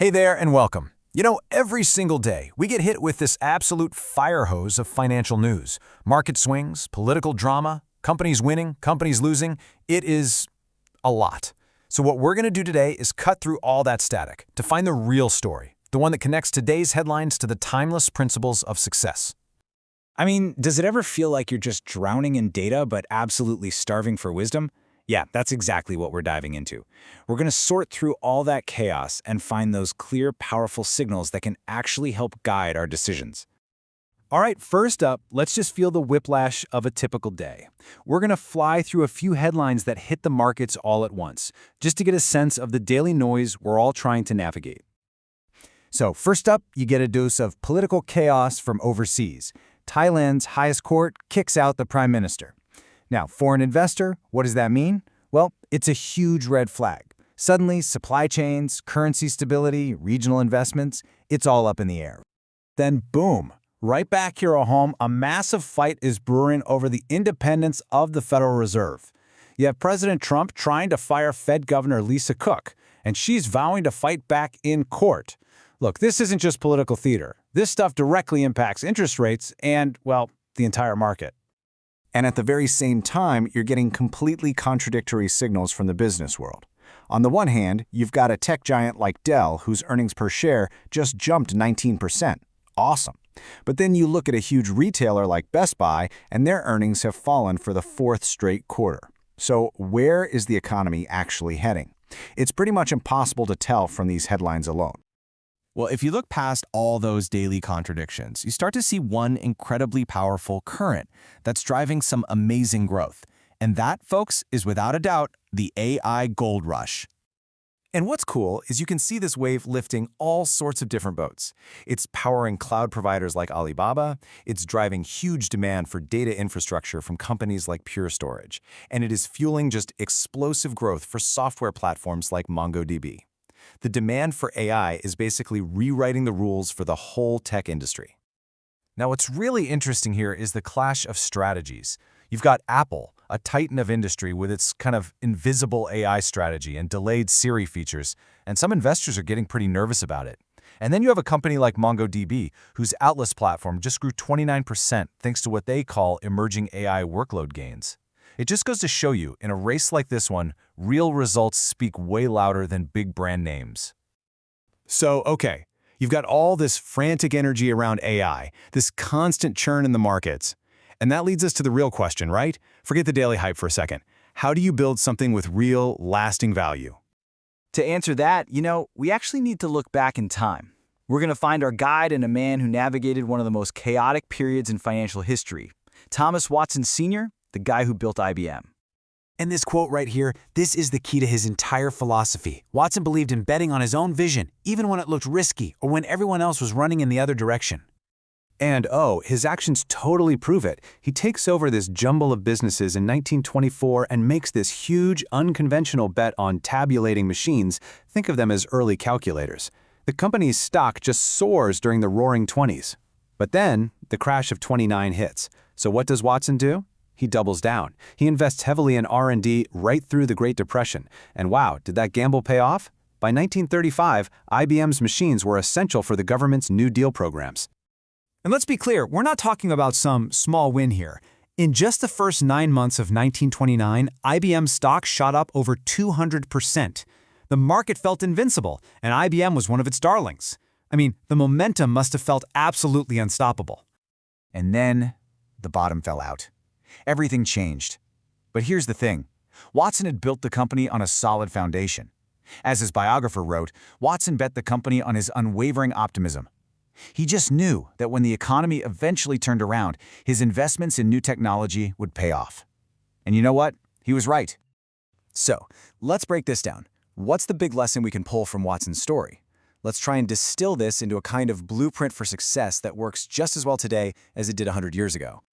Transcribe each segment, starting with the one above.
Hey there and welcome. Every single day, we get hit with this absolute fire hose of financial news. Market swings, political drama, companies winning, companies losing. It is a lot. So what we're going to do today is cut through all that static to find the real story, the one that connects today's headlines to the timeless principles of success. Does it ever feel like you're just drowning in data but absolutely starving for wisdom? Yeah, that's exactly what we're diving into. We're going to sort through all that chaos and find those clear, powerful signals that can actually help guide our decisions. All right, first up, let's just feel the whiplash of a typical day. We're going to fly through a few headlines that hit the markets all at once, just to get a sense of the daily noise we're all trying to navigate. So first up, you get a dose of political chaos from overseas. Thailand's highest court kicks out the prime minister. Now, foreign investor, what does that mean? Well, it's a huge red flag. Suddenly, supply chains, currency stability, regional investments, it's all up in the air. Then boom, right back here at home, a massive fight is brewing over the independence of the Federal Reserve. You have President Trump trying to fire Fed Governor Lisa Cook, and she's vowing to fight back in court. Look, this isn't just political theater. This stuff directly impacts interest rates and, well, the entire market. And at the very same time, you're getting completely contradictory signals from the business world. On the one hand, you've got a tech giant like Dell whose earnings per share just jumped 19%. Awesome. But then you look at a huge retailer like Best Buy, and their earnings have fallen for the fourth straight quarter. So where is the economy actually heading? It's pretty much impossible to tell from these headlines alone. Well, if you look past all those daily contradictions, you start to see one incredibly powerful current that's driving some amazing growth. And that, folks, is without a doubt the AI gold rush. And what's cool is you can see this wave lifting all sorts of different boats. It's powering cloud providers like Alibaba, it's driving huge demand for data infrastructure from companies like Pure Storage, and it is fueling just explosive growth for software platforms like MongoDB. The demand for AI is basically rewriting the rules for the whole tech industry. Now, what's really interesting here is the clash of strategies. You've got Apple, a titan of industry with its kind of invisible AI strategy and delayed Siri features, and some investors are getting pretty nervous about it. And then you have a company like MongoDB, whose Atlas platform just grew 29% thanks to what they call emerging AI workload gains. It just goes to show you, in a race like this one, real results speak way louder than big brand names. So, okay, you've got all this frantic energy around AI, this constant churn in the markets. And that leads us to the real question, right? Forget the daily hype for a second. How do you build something with real, lasting value? To answer that, we actually need to look back in time. We're going to find our guide in a man who navigated one of the most chaotic periods in financial history, Thomas Watson Sr., the guy who built IBM. And this quote right here, this is the key to his entire philosophy. Watson believed in betting on his own vision, even when it looked risky or when everyone else was running in the other direction. And his actions totally prove it. He takes over this jumble of businesses in 1924 and makes this huge, unconventional bet on tabulating machines. Think of them as early calculators. The company's stock just soars during the roaring 20s. But then, the crash of '29 hits. So what does Watson do? He doubles down. He invests heavily in R&D right through the Great Depression. And wow, did that gamble pay off? By 1935, IBM's machines were essential for the government's New Deal programs. And let's be clear, we're not talking about some small win here. In just the first 9 months of 1929, IBM's stock shot up over 200%. The market felt invincible, and IBM was one of its darlings. The momentum must have felt absolutely unstoppable. And then the bottom fell out. Everything changed. But here's the thing. Watson had built the company on a solid foundation. As his biographer wrote, Watson bet the company on his unwavering optimism. He just knew that when the economy eventually turned around, his investments in new technology would pay off. And you know what? He was right. So, let's break this down. What's the big lesson we can pull from Watson's story? Let's try and distill this into a kind of blueprint for success that works just as well today as it did 100 years ago.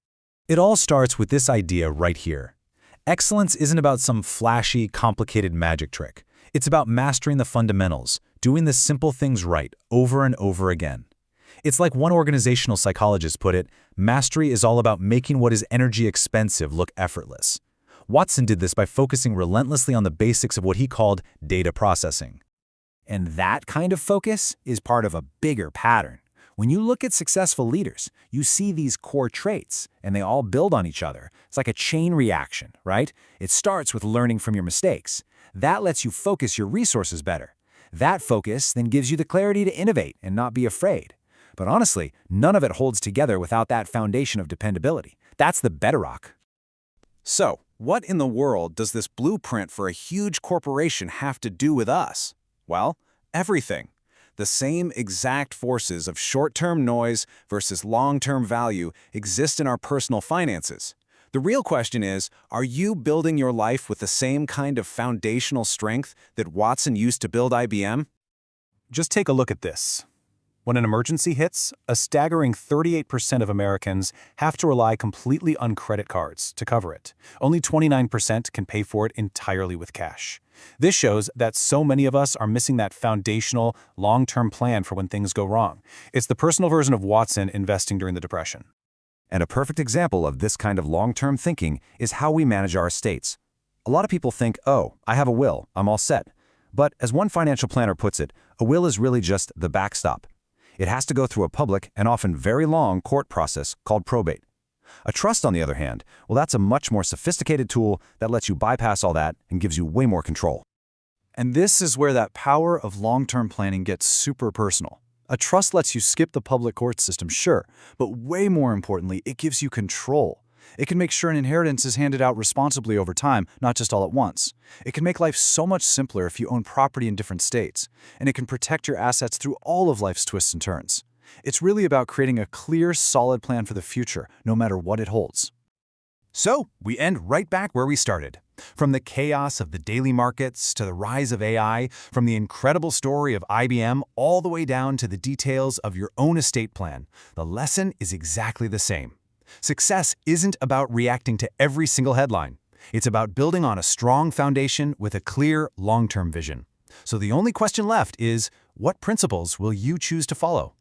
It all starts with this idea right here. Excellence isn't about some flashy, complicated magic trick. It's about mastering the fundamentals, doing the simple things right over and over again. It's like one organizational psychologist put it, mastery is all about making what is energy expensive look effortless. Watson did this by focusing relentlessly on the basics of what he called data processing. And that kind of focus is part of a bigger pattern. When you look at successful leaders, you see these core traits, and they all build on each other. It's like a chain reaction, right? It starts with learning from your mistakes. That lets you focus your resources better. That focus then gives you the clarity to innovate and not be afraid. But honestly, none of it holds together without that foundation of dependability. That's the bedrock. So, what in the world does this blueprint for a huge corporation have to do with us? Well, everything. The same exact forces of short-term noise versus long-term value exist in our personal finances. The real question is, are you building your life with the same kind of foundational strength that Watson used to build IBM? Just take a look at this. When an emergency hits, a staggering 38% of Americans have to rely completely on credit cards to cover it. Only 29% can pay for it entirely with cash. This shows that so many of us are missing that foundational, long-term plan for when things go wrong. It's the personal version of Watson investing during the Depression. And a perfect example of this kind of long-term thinking is how we manage our estates. A lot of people think, oh, I have a will, I'm all set. But as one financial planner puts it, a will is really just the backstop. It has to go through a public and often very long court process called probate. A trust, on the other hand, well, that's a much more sophisticated tool that lets you bypass all that and gives you way more control. And this is where that power of long-term planning gets super personal. A trust lets you skip the public court system, sure, but way more importantly, it gives you control. It can make sure an inheritance is handed out responsibly over time, not just all at once. It can make life so much simpler if you own property in different states, and it can protect your assets through all of life's twists and turns. It's really about creating a clear, solid plan for the future, no matter what it holds. So, we end right back where we started. From the chaos of the daily markets to the rise of AI, from the incredible story of IBM all the way down to the details of your own estate plan, the lesson is exactly the same. Success isn't about reacting to every single headline. It's about building on a strong foundation with a clear, long-term vision. So the only question left is, what principles will you choose to follow?